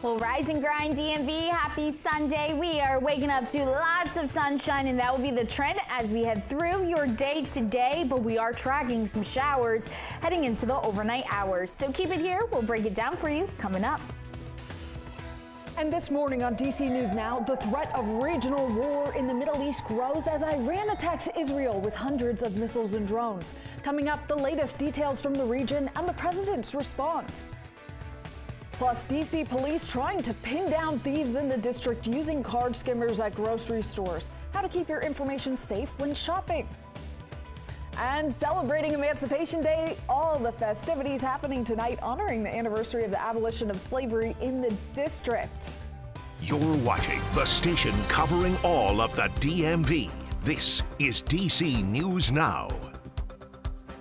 Well, Rise and Grind DMV, happy Sunday. We are waking up to lots of sunshine, and that will be the trend as we head through your day today, but we are tracking some showers heading into the overnight hours. So keep it here. We'll break it down for you coming up. And this morning on DC News Now, the threat of regional war in the Middle East grows as Iran attacks Israel with hundreds of missiles and drones. Coming up, the latest details from the region and the president's response. Plus, DC police trying to pin down thieves in the district using card skimmers at grocery stores. How to keep your information safe when shopping. And celebrating Emancipation Day, all the festivities happening tonight honoring the anniversary of the abolition of slavery in the district. You're watching the station covering all of the DMV. This is DC News Now.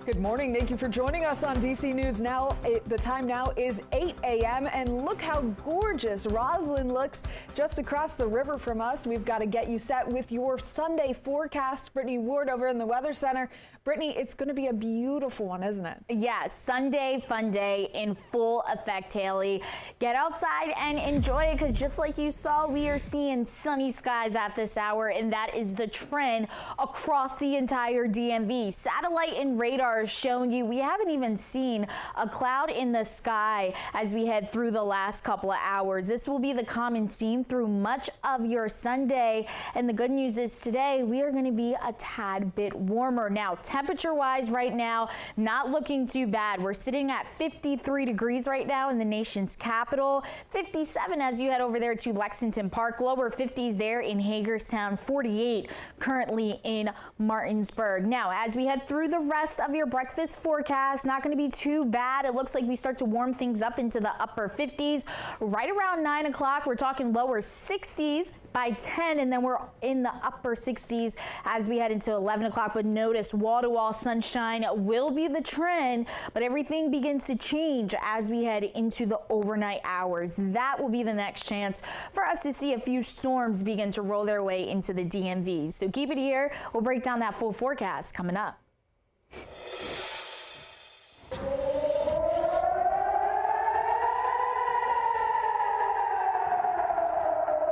Good morning. Thank you for joining us on DC News Now. The time now is 8 a.m. and look how gorgeous Roslyn looks just across the river from us. We've got to get you set with your Sunday forecast. Brittany Ward over in the Weather Center. Brittany, it's going to be a beautiful one, isn't it? Yes, Sunday fun day in full effect, Haley. Get outside and enjoy it because just like you saw, we are seeing sunny skies at this hour, and that is the trend across the entire DMV. Satellite and radar is showing you we haven't even seen a cloud in the sky as we head through the last couple of hours. This will be the common theme through much of your Sunday, and the good news is today we are going to be a tad bit warmer. Now, temperature-wise right now, not looking too bad. We're sitting at 53 degrees right now in the nation's capital, 57 as you head over there to Lexington Park, lower 50s there in Hagerstown, 48 currently in Martinsburg. Now, as we head through the rest of your breakfast forecast, not going to be too bad. It looks like we start to warm things up into the upper 50s. Right around 9 o'clock, we're talking lower 60s by 10, and then we're in the upper 60s as we head into 11 o'clock. But notice wall-to-wall sunshine will be the trend, but everything begins to change as we head into the overnight hours. That will be the next chance for us to see a few storms begin to roll their way into the DMV. So keep it here. We'll break down that full forecast coming up.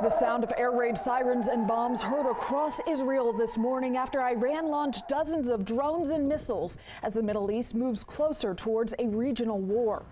The sound of air raid sirens and bombs heard across Israel this morning after Iran launched dozens of drones and missiles as the Middle East moves closer towards a regional war.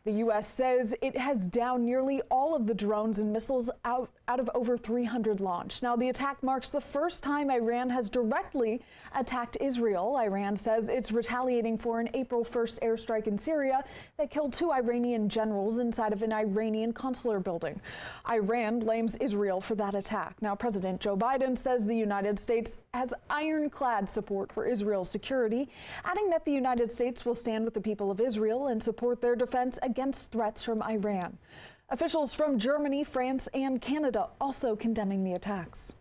The U.S. says it has downed nearly all of the drones and missiles out of over 300 launched. Now, the attack marks the first time Iran has directly attacked Israel. Iran says it's retaliating for an April 1st airstrike in Syria that killed 2 Iranian generals inside of an Iranian consular building. Iran blames Israel for that attack. Now, President Joe Biden says the United States has ironclad support for Israel's security, adding that the United States will stand with the people of Israel and support their defense against threats from Iran. Officials from Germany, France, and Canada also condemning the attacks.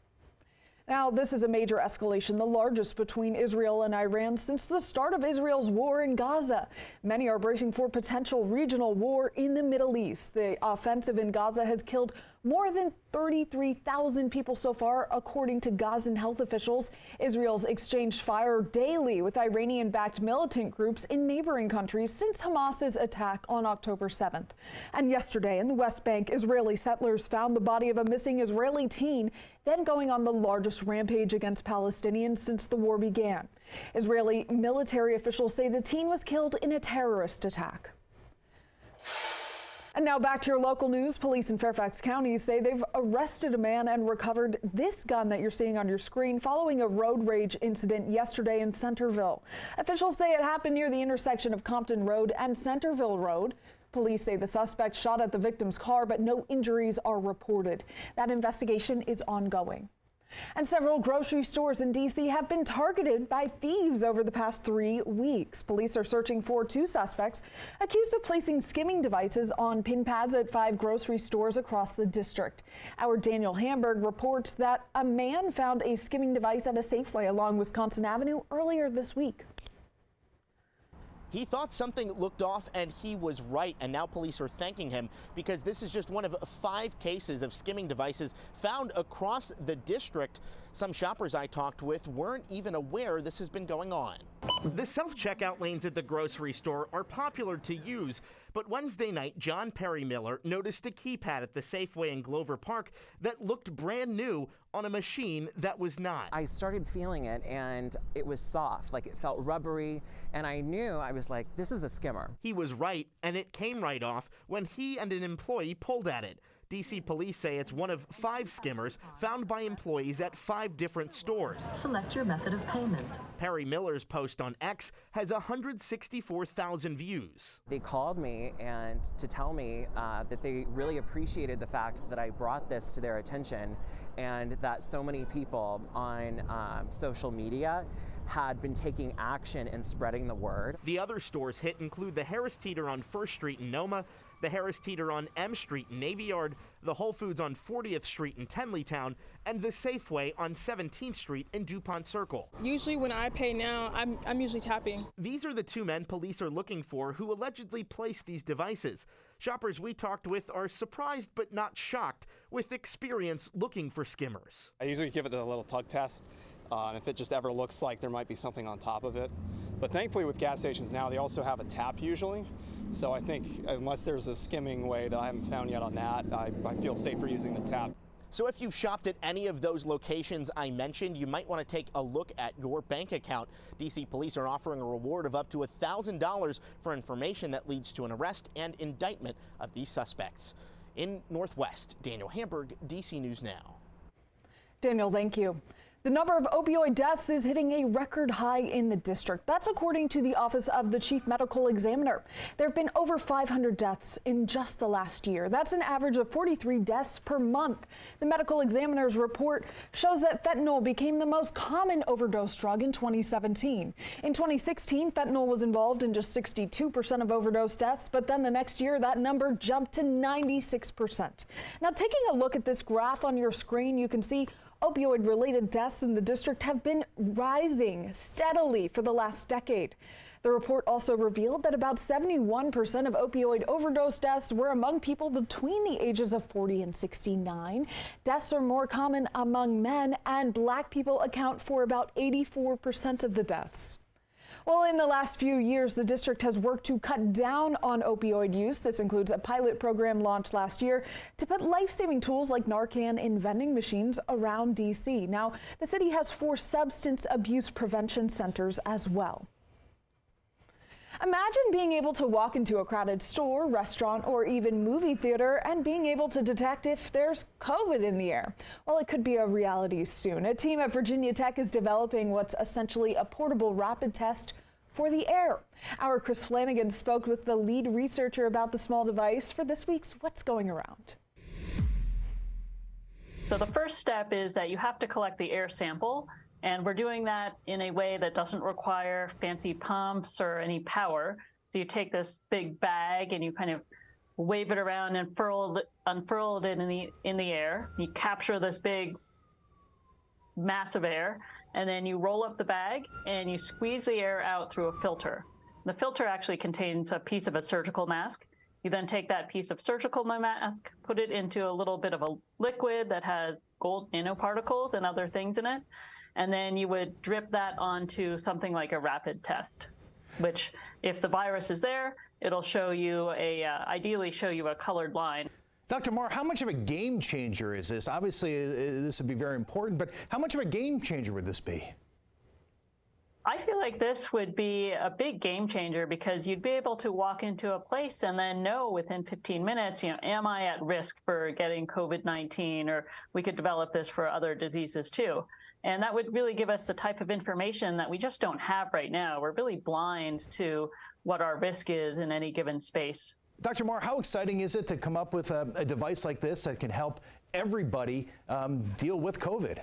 Now, this is a major escalation, the largest between Israel and Iran since the start of Israel's war in Gaza. Many are bracing for potential regional war in the Middle East. The offensive in Gaza has killed more than 33,000 people so far, according to Gazan health officials. Israel's exchanged fire daily with Iranian-backed militant groups in neighboring countries since Hamas's attack on October 7th. And yesterday in the West Bank, Israeli settlers found the body of a missing Israeli teen, then going on the largest rampage against Palestinians since the war began. Israeli military officials say the teen was killed in a terrorist attack. And now back to your local news. Police in Fairfax County say they've arrested a man and recovered this gun that you're seeing on your screen following a road rage incident yesterday in Centerville. Officials say it happened near the intersection of Compton Road and Centerville Road. Police say the suspect shot at the victim's car, but no injuries are reported. That investigation is ongoing. And several grocery stores in D.C. have been targeted by thieves over the past 3 weeks. Police are searching for 2 suspects accused of placing skimming devices on pin pads at 5 grocery stores across the district. Our Daniel Hamburg reports that a man found a skimming device at a Safeway along Wisconsin Avenue earlier this week. He thought something looked off, and he was right, and now police are thanking him because this is just one of 5 cases of skimming devices found across the district. Some shoppers I talked with weren't even aware this has been going on. The self-checkout lanes at the grocery store are popular to use, But Wednesday night, John Perry Miller noticed a keypad at the Safeway in Glover Park that looked brand new on a machine that was not. I started feeling it and it was soft, like it felt rubbery, and I knew, I was like, this is a skimmer. He was right, and it came right off when he and an employee pulled at it. DC police say it's one of 5 skimmers found by employees at 5 different stores. Select your method of payment. Perry Miller's post on X has 164,000 views. They called me and to tell me that they really appreciated the fact that I brought this to their attention and that so many people on social media had been taking action and spreading the word. The other stores hit include the Harris Teeter on 1st Street in Noma, the Harris Teeter on M Street in Navy Yard, the Whole Foods on 40th Street in Tenleytown, and the Safeway on 17th Street in DuPont Circle. Usually when I pay now, I'm usually tapping. These are the 2 men police are looking for who allegedly placed these devices. Shoppers we talked with are surprised but not shocked with experience looking for skimmers. I usually give it a little tug test, and if it just ever looks like there might be something on top of it. But thankfully with gas stations now, they also have a tap usually. So I think unless there's a skimming way that I haven't found yet on that, I feel safer using the tap. So if you've shopped at any of those locations I mentioned, you might want to take a look at your bank account. DC police are offering a reward of up to $1,000 for information that leads to an arrest and indictment of these suspects. In Northwest, Daniel Hamburg, DC News Now. Daniel, thank you. The number of opioid deaths is hitting a record high in the district. That's according to the Office of the Chief Medical Examiner. There have been over 500 deaths in just the last year. That's an average of 43 deaths per month. The medical examiner's report shows that fentanyl became the most common overdose drug in 2017. In 2016, fentanyl was involved in just 62% of overdose deaths, but then the next year that number jumped to 96%. Now, taking a look at this graph on your screen, you can see opioid-related deaths in the district have been rising steadily for the last decade. The report also revealed that about 71% of opioid overdose deaths were among people between the ages of 40 and 69. Deaths are more common among men, and Black people account for about 84% of the deaths. Well, in the last few years, the district has worked to cut down on opioid use. This includes a pilot program launched last year to put life-saving tools like Narcan in vending machines around D.C. Now, the city has 4 substance abuse prevention centers as well. Imagine being able to walk into a crowded store, restaurant, or even movie theater and being able to detect if there's COVID in the air. Well, it could be a reality soon. A team at Virginia Tech is developing what's essentially a portable rapid test for the air. Our Chris Flanagan spoke with the lead researcher about the small device for this week's What's Going Around. So the first step is that you have to collect the air sample. And we're doing that in a way that doesn't require fancy pumps or any power. So you take this big bag and you kind of wave it around and unfurl it in the air. You capture this big mass of air, and then you roll up the bag and you squeeze the air out through a filter. The filter actually contains a piece of a surgical mask. You then take that piece of surgical mask, put it into a little bit of a liquid that has gold nanoparticles and other things in it. And then you would drip that onto something like a rapid test, which if the virus is there, it'll show you ideally show you a colored line. Dr. Marr, how much of a game changer is this? Obviously, this would be very important, but how much of a game changer would this be? I feel like this would be a big game changer because you'd be able to walk into a place and then know within 15 minutes, am I at risk for getting COVID-19, or we could develop this for other diseases too. And that would really give us the type of information that we just don't have right now. We're really blind to what our risk is in any given space. Dr. Marr, how exciting is it to come up with a device like this that can help everybody deal with COVID?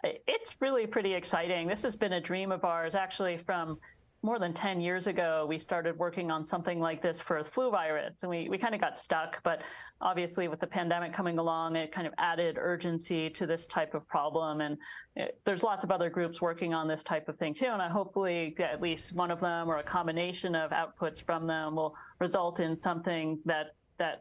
It's really pretty exciting. This has been a dream of ours actually from more than 10 years ago. We started working on something like this for a flu virus, and we kind of got stuck. But obviously with the pandemic coming along, it kind of added urgency to this type of problem. And there's lots of other groups working on this type of thing too. And hopefully at least one of them or a combination of outputs from them will result in something that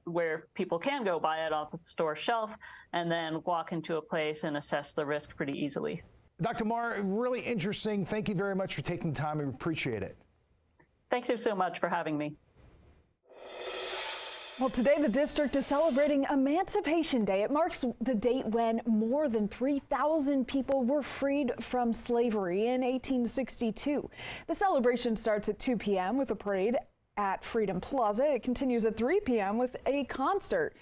where people can go buy it off the store shelf and then walk into a place and assess the risk pretty easily. Dr. Marr, really interesting. Thank you very much for taking the time. We appreciate it. Thanks so much for having me. Well, today the district is celebrating Emancipation Day. It marks the date when more than 3,000 people were freed from slavery in 1862. The celebration starts at 2 p.m. with a parade at Freedom Plaza. It continues at 3 p.m. with a concert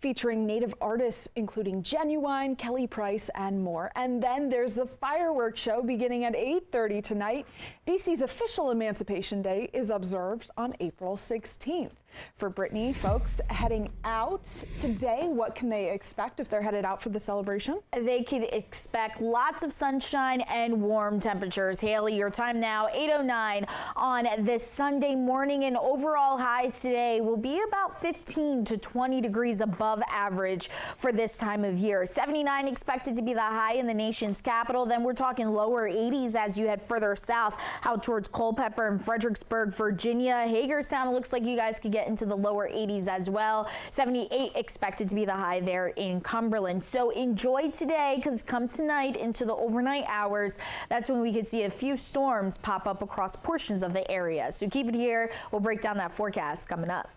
featuring Native artists, including Genuine, Kelly Price, and more. And then there's the fireworks show beginning at 8:30 tonight. DC's official Emancipation Day is observed on April 16th. For Brittany, folks heading out today, what can they expect if they're headed out for the celebration? They could expect lots of sunshine and warm temperatures. Haley, your time now, 8:09 on this Sunday morning, and overall highs today will be about 15 to 20 degrees above average for this time of year. 79 expected to be the high in the nation's capital. Then we're talking lower 80s as you head further south out towards Culpeper and Fredericksburg, Virginia. Hagerstown, it looks like you guys could get into the lower 80s as well. 78 expected to be the high there in Cumberland. So enjoy today, because come tonight into the overnight hours, that's when we could see a few storms pop up across portions of the area. So keep it here. We'll break down that forecast coming up.